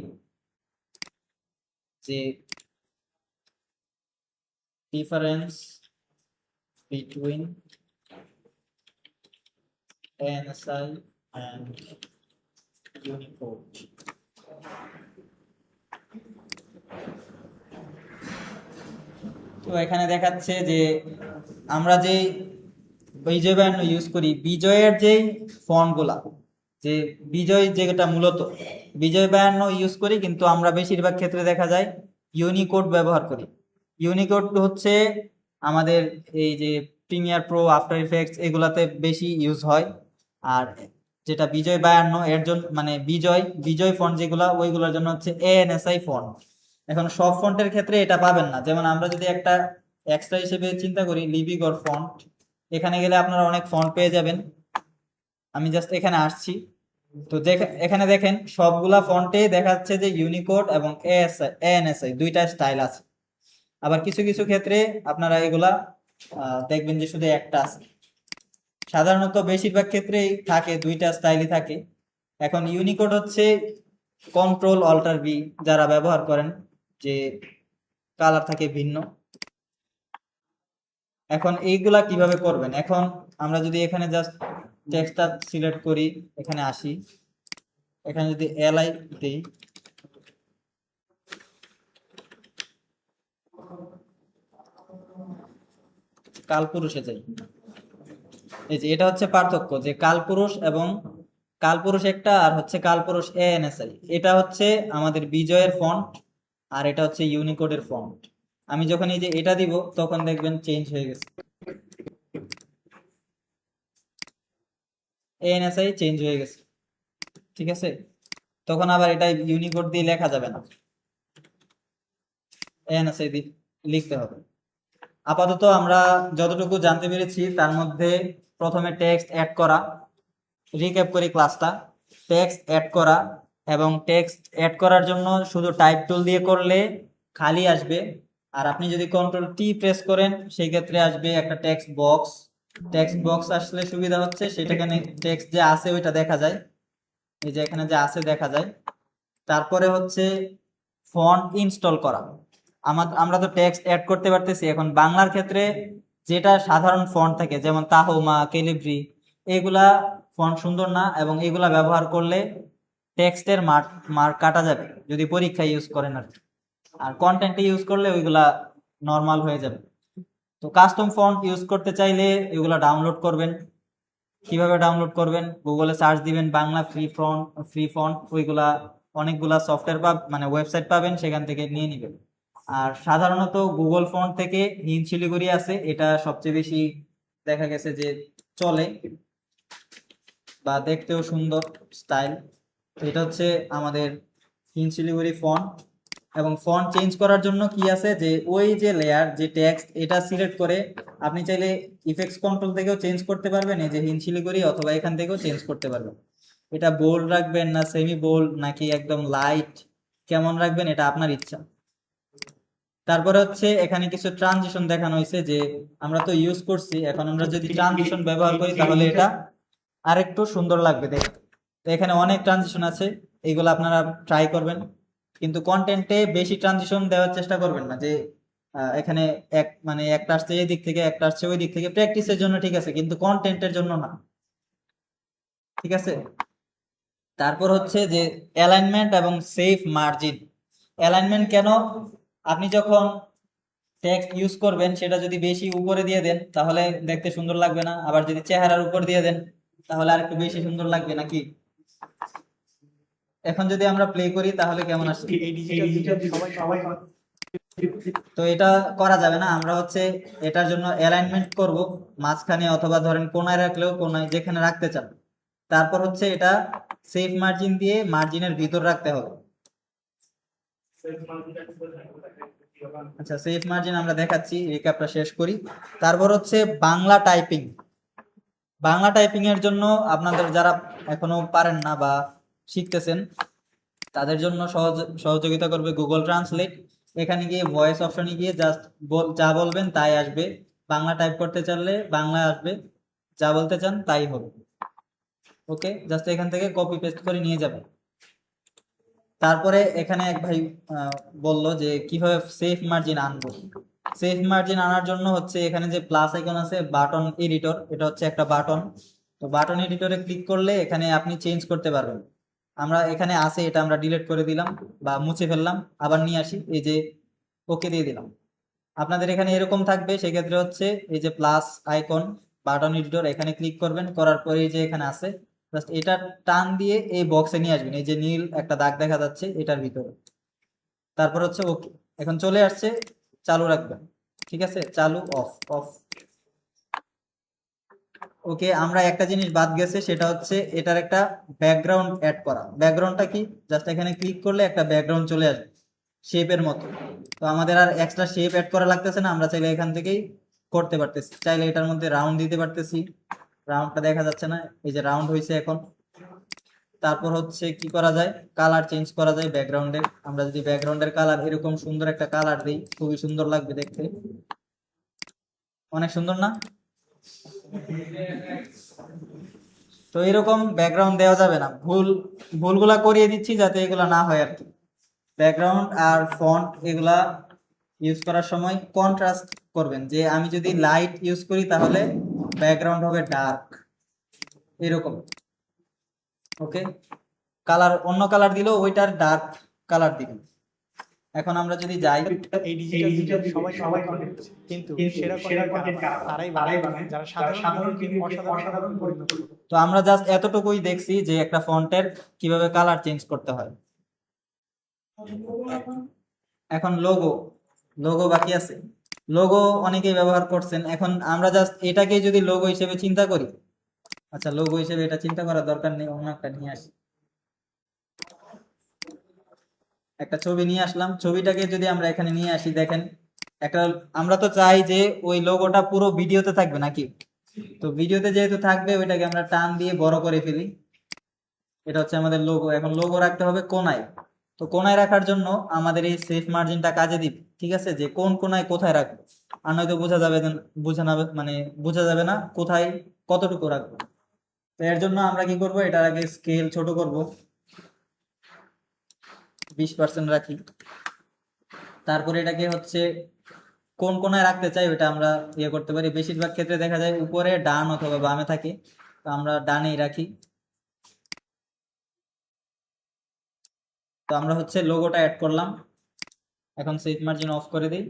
যে difference between ANSI and Unicode, তো এখানে দেখাচ্ছে যে আমরা যে বিজয় বায়ান্ন ইউজ করি, বিজয়ের যে ফন্টগুলা, যে বিজয় যেটা মূলত বিজয় বায়ান্ন ইউজ করি, কিন্তু আমরা বেশিরভাগ ক্ষেত্রে দেখা যায় ইউনিকোড ব্যবহার করি। ইউনিকোড হচ্ছে আমাদের এই যে প্রিমিয়ার প্রো, আফটার ইফেক্টস এগুলাতে বেশি ইউজ হয়। আর যেটা বিজয় বায়ান্ন এর জন্য মানে বিজয় বিজয় ফন্ট যেগুলা, ওইগুলোর জন্য হচ্ছে এএনএসআই ফন্ট। এখন সব ফন্টের ক্ষেত্রে এটা পাবেন না। যেমন আমরা যদি একটা এক্সট্রা হিসেবে চিন্তা করি লিপিগর ফন্ট, এখানে গেলে আপনারা অনেক ফন্ট পেয়ে যাবেন। আমি জাস্ট এখানে আসছি, তো এখানে দেখেন সবগুলা ফন্টে দেখা যাচ্ছে যে ইউনিকোড এবং এএনএসআই দুইটা স্টাইল আছে। আবার কিছু কিছু ক্ষেত্রে আপনারা এগুলা দেখবেন যে শুধু একটা আছে, সাধারণত বেশিরভাগ ক্ষেত্রেই থাকে, দুইটা স্টাইলই থাকে। এখন ইউনিকোড হচ্ছে কন্ট্রোল অল্টার ভি যারা ব্যবহার করেন, যে কালার থাকে ভিন্ন। এখন এইগুলা কিভাবে করবেন, এখন আমরা যদি এখানে জাস্ট টেক্সটটা সিলেক্ট করি, এখানে আসি, এখানে যদি এলআই দিই, কালপুরুষে যাই, এই যে এটা হচ্ছে পার্থক্য, যে কালপুরুষ এবং কালপুরুষ একটা আর হচ্ছে কালপুরুষ এএনএসআই, এটা হচ্ছে আমাদের বিজয়ের ফন্ট আর এটা হচ্ছে ইউনিকোডের ফন্ট। আমি যখন এই যে এটা দিব তখন দেখবেন চেঞ্জ হয়ে গেছে, এএনএসআই চেঞ্জ হয়ে গেছে, ঠিক আছে। তখন আবার এটা ইউনিকোড দিয়ে লেখা যাবে না, এএনএসআই দিয়ে লিখতে হবে। আপাতত আমরা যতটুকু জানতে পেরেছি তার মধ্যে প্রথমে টেক্সট অ্যাড করা, রিক্যাপ করি ক্লাসটা, টেক্সট অ্যাড করা, এবং টেক্সট অ্যাড করার জন্য শুধু টাইপ টুল দিয়ে করলে খালি আসবে, আর আপনি যদি কন্ট্রোল টি প্রেস করেন সেই ক্ষেত্রে আসবে একটা টেক্সট বক্স। টেক্সট বক্স আসলে সুবিধা হচ্ছে সেটাখানে টেক্সট যে আছে ওইটা দেখা যায়, এই যে এখানে যে আছে দেখা যায়। তারপরে হচ্ছে ফন্ট ইনস্টল করা। আমরা তো টেক্সট অ্যাড করতে পারতেছি, এখন বাংলার ক্ষেত্রে যেটা সাধারণ ফন্ট থাকে যেমন তাহমা, ক্যালিব্রি, এগুলা ফন্ট সুন্দর না, এবং এগুলা ব্যবহার করলে টেক্সটের মার্ক কাটা যাবে যদি পরীক্ষায় ইউজ করেন আর কন্টেন্টে ইউজ করলে ওইগুলা নর্মাল হয়ে যাবে। তো কাস্টম ফন্ট ইউজ করতে চাইলে এগুলা ডাউনলোড করবেন। কিভাবে ডাউনলোড করবেন, গুগলে সার্চ দিবেন বাংলা ফ্রি ফন্ট, ওইগুলা অনেকগুলা সফটওয়্যার মানে ওয়েবসাইট পাবেন, সেখান থেকে নিয়ে নেবেন। আর সাধারণত গুগল ফন্ট থেকে হিন শিলিগুড়ি আছে, এটা সবচেয়ে বেশি দেখা গেছে যে চলে বা দেখতেও সুন্দর স্টাইল। এটা হচ্ছে আমাদের হিন শিলিগুড়ি ফন্ট। এবং ফন্ট চেঞ্জ করার জন্য কি আছে, যে ওই যে লেয়ার যে টেক্সট এটা সিলেক্ট করে আপনি চাইলে ইফেক্টস কন্ট্রোল থেকেও চেঞ্জ করতে পারবেন, এই যে হিন শিলিগুড়ি, অথবা এখান থেকেও চেঞ্জ করতে পারবেন। এটা বোল্ড রাখবেন না সেমি বোল্ড নাকি একদম লাইট, কেমন রাখবেন এটা আপনার ইচ্ছা। তারপরে হচ্ছে এখানে কিছু ট্রানজিশন দেখানো হয়েছে, যে আমরা তো ইউজ করছি, এখন আমরা যদি ট্রানজিশন ব্যবহার করি তাহলে এটা আরেকটু সুন্দর লাগবে দেখতে। তো এখানে অনেক ট্রানজিশন আছে, এইগুলো আপনারা ট্রাই করবেন, কিন্তু কন্টেন্টে বেশি ট্রানজিশন দেওয়ার চেষ্টা করবেন না, যে এখানে মানে একটা আসছে এই দিক থেকে একটা আসছে ওই দিক থেকে, প্র্যাকটিসের জন্য ঠিক আছে কিন্তু কন্টেন্টের জন্য না, ঠিক আছে। তারপর হচ্ছে যে অ্যালাইনমেন্ট এবং সেফ মার্জিন। অ্যালাইনমেন্ট কেন, আপনি যখন টেক্সট ইউজ করবেন সেটা যদি বেশি উপরে দিয়ে দেন তাহলে দেখতে সুন্দর লাগবে না, আবার যদি চেহারার উপর দিয়ে দেন তাহলে আর একটু বেশি সুন্দর লাগবে নাকি। এখন যদি আমরা প্লে করি তাহলে কেমন আসছে, এই ডিজিটাল সবাই তো এটা করা যাবে না। আমরা হচ্ছে এটার জন্য অ্যালাইনমেন্ট করব মাঝখানে, অথবা ধরেন কোনায় রাখলেও কোনায়, যেখানে রাখতে চান। তারপর হচ্ছে এটা সেফ মার্জিন দিয়ে মার্জিনের ভিতর রাখতে হবে। আচ্ছা, সেফ মার্জিন আমরা দেখাচ্ছি, রিক্যাপটা শেষ করি। তারপর হচ্ছে বাংলা টাইপিং। বাংলা টাইপিং এর জন্য আপনাদের যারা এখনো পারেন না বা শিখতেছেন তাদের জন্য সহযোগিতা করবে গুগল ট্রান্সলেট। এখানে গিয়ে ভয়েস অপশনে গিয়ে জাস্ট যা বলবেন তাই আসবে, বাংলা টাইপ করতে চাইলে বাংলা আসবে, যা বলতে চান তাই হবে। ওকে, জাস্ট এখান থেকে কপি পেস্ট করে নিয়ে যাবেন। তারপরে এখানে এক ভাই বলল যে কিভাবে সেফ মার্জিন আনবো। সেফ মার্জিন আনার জন্য হচ্ছে এখানে যে প্লাস আইকন আছে, বাটন এডিটর, এটা হচ্ছে একটা বাটন। তো বাটন এডিটরে ক্লিক করলে এখানে আপনি চেঞ্জ করতে পারবেন। আমরা এখানে আছে, এটা আমরা ডিলিট করে দিলাম বা মুছে ফেললাম, আবার নিয়ে আসি, এই যে ওকে দিয়ে দিলাম। আপনাদের এখানে এরকম থাকবে, সেক্ষেত্রে হচ্ছে এই যে প্লাস আইকন বাটন এডিটর, এখানে ক্লিক করবেন, করার পরে এই যে এখানে আছে জাস্ট এটা টান দিয়ে এই বক্সে নিয়ে আসবেন, এই যে নীল একটা দাগ দেখা যাচ্ছে এটার ভিতরে। তারপর হচ্ছে ওকে, এখন চলে আসছে, চালু রাখবেন, ঠিক আছে, চালু অফ অফ। ওকে, আমরা একটা জিনিস বাদ গেছে, সেটা হচ্ছে এটার একটা ব্যাকগ্রাউন্ড অ্যাড করা। ব্যাকগ্রাউন্ডটা কি, জাস্ট এখানে ক্লিক করলে একটা ব্যাকগ্রাউন্ড চলে আসবে শেপের মতো। তো আমাদের আর এক্সট্রা শেপ অ্যাড করা লাগতেছে না, আমরা চাইলে এখান থেকেই করতে পারতেছি। চাইলে এটার মধ্যে রাউন্ড দিতে পারতেছি, রাউন্ডটা দেখা যাচ্ছে না, এই যে রাউন্ড হয়েছে এখন। তারপর হচ্ছে কি করা যায়, কালার চেঞ্জ করা যায় ব্যাকগ্রাউন্ডের। আমরা যদি ব্যাকগ্রাউন্ডের কালার এরকম সুন্দর একটা কালার দিই, খুবই সুন্দর লাগবে দেখতে, অনেক সুন্দর না। তো এরকম ব্যাকগ্রাউন্ড দেওয়া যাবে না, ভুলগুলা করিয়ে দিচ্ছি যাতে এগুলা না হয় আর কি। ব্যাকগ্রাউন্ড আর ফন্ট এগুলা ইউজ করার সময় কন্ট্রাস্ট করবেন, যে আমি যদি লাইট ইউজ করি তাহলে ব্যাকগ্রাউন্ড হবে ডার্ক এরকম। ওকে, কালার অন্য কালার দিলেও ওইটার ডার্ক কালার দিবেন। এখন আমরা যদি যাই, এই এই ডিজিটাল ডিজিটাল যুগে সবাই সবাই কন্টেন্ট content করছে, করছে। কিন্তু কিন্তু সেরা সেরা কন্টেন্ট content কারা কারা বানায়? বানায়? তারাই বানায় যারা সাধারণ ভিডিওকে অসাধারণ পরিণত করে। তো আমরা জাস্ট এতটুকুই দেখছি যে একটা ফন্টের কিভাবে কালার চেঞ্জ করতে হয়। এখন লোগো বাকি আছে। লোগো অনেকেই ব্যবহার করছেন, এখন আমরা জাস্ট এটাকে যদি লোগো হিসেবে চিন্তা করি, আচ্ছা লোগো হিসেবে এটা চিন্তা করার দরকার নেই, অন্য একটা নিয়ে আসি। একটা ছবি নিয়ে আসলাম, ছবিটাকে যদি আমরা এখানে নিয়ে আসি, দেখেন একটা, আমরা তো চাই যে ওই লোগোটা পুরো ভিডিওতে থাকবে নাকি, তো ভিডিওতে যেহেতু থাকবে ওইটাকে আমরা টান দিয়ে বড় করে ফেলি। এটা হচ্ছে আমাদের লোগো। এখন লোগো রাখতে হবে কোনায়, তো কোনায় রাখার জন্য আমাদের এই সেফ মার্জিনটা কাজে দিবে, ঠিক আছে, যে কোন কোনায় কোথায় রাখবো, আর নয়তো বোঝা যাবে মানে বোঝা যাবে না কোথায় কতটুকু রাখবো। তো এর জন্য আমরা কি করব, এটার আগে স্কেল ছোট করব, 20% রাখি। তারপরে এটাকে হচ্ছে কোন কোনায় রাখতে চাই ওটা আমরা ইয়ে করতে পারি। বেশিরভাগ ক্ষেত্রে দেখা যায় উপরে ডান অথবা বামে থাকে, তো আমরা ডানেই রাখি। তো আমরা হচ্ছে লোগোটা অ্যাড করলাম, এখন সেভ মার্জিন অফ করে দিই।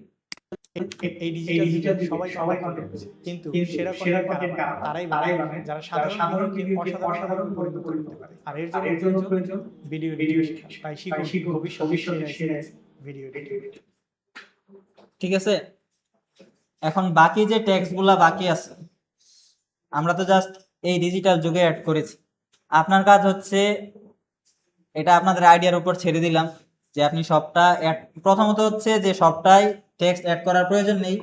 এই ডিজিটাল যুগে সবাই কন্টেন্ট করছে, কিন্তু সেরা কন্টেন্ট কারা বানায়? তারাই বানায় যারা সাধারণ ভিডিওকে অসাধারণ পরিণত করতে পারে। আর এর জন্য প্রয়োজন ভিডিও এডিটিং শেখা। তাই শিখুন ভবিষ্যতের সেরা ভিডিও এডিটর। ঠিক আছে, এখন বাকি যে টেক্সট গুলা বাকি আছে, আমরা তো জাস্ট এই ডিজিটাল যুগে অ্যাড করেছি। আপনার কাজ হচ্ছে, এটা আপনাদের আইডিয়ার উপর ছেড়ে দিলাম, যে আপনি সবটা অ্যাড, প্রথমত হচ্ছে যে সবটাই টেক্সট অ্যাড করার প্রয়োজন নেই,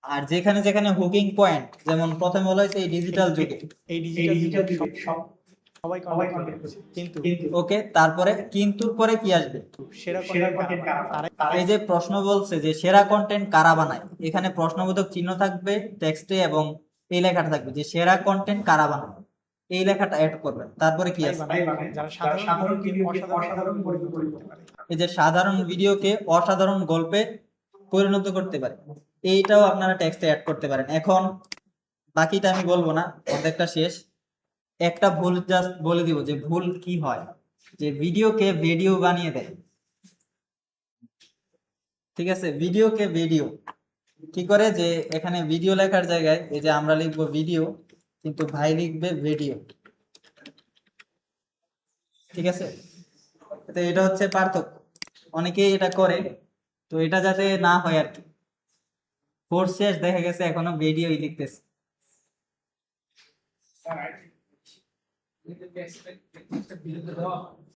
আর যেখানে যেখানে হুকিং পয়েন্ট, যেমন প্রথমে বলা হয়েছে এই ডিজিটাল যুগে, এই এই ডিজিটাল ডিজিটাল যুগে যুগে সবাই সবাই কন্টেন্ট content করছে, করছে। কিন্তু ওকে, তারপরে কিন্তু পরে কি আসবে, সেরা সেরা কন্টেন্ট content কারা কারা বানায়? বানায়? এই যে প্রশ্ন বলছে যে সেরা কন্টেন্ট কারা বানায়, এখানে প্রশ্নবোধক চিহ্ন থাকবে টেক্সটে এবং এই লেখাটা থাকবে যে সেরা কন্টেন্ট কারা বানায়, এই লেখাটা অ্যাড করবেন। তারপরে কি আছে, তাই বানায় যারা যারা সাধারণ সাধারণ ভিডিওকে ভিডিওকে অসাধারণ পরিণত করতে পারে। এই যে সাধারণ ভিডিওকে অসাধারণ গল্পে পরিণত করতে পারে, এইটাও আপনারা টেক্সটে অ্যাড করতে পারেন। এখন বাকিটা আমি বলবো না, অর্ধেকটা শেষ। একটা ভুল জাস্ট বলে দিব যে ভুল কি হয়, যে ভিডিওকে ভিডিও বানিয়ে দেয়। ঠিক আছে, ভিডিওকে ভিডিও কি করে, যে এখানে ভিডিও লেখার জায়গায় এই যে আমরা লিখবো ভিডিও, কিন্তু ভাই লিখবে ভিডিও। ঠিক আছে, তো এটা হচ্ছে পার্থক্য, অনেকেই এটা করে, তো এটা যাতে না হয় আর কি। কোর্স শেষ, দেখা গেছে এখনো ভিডিওই লিখতেছে।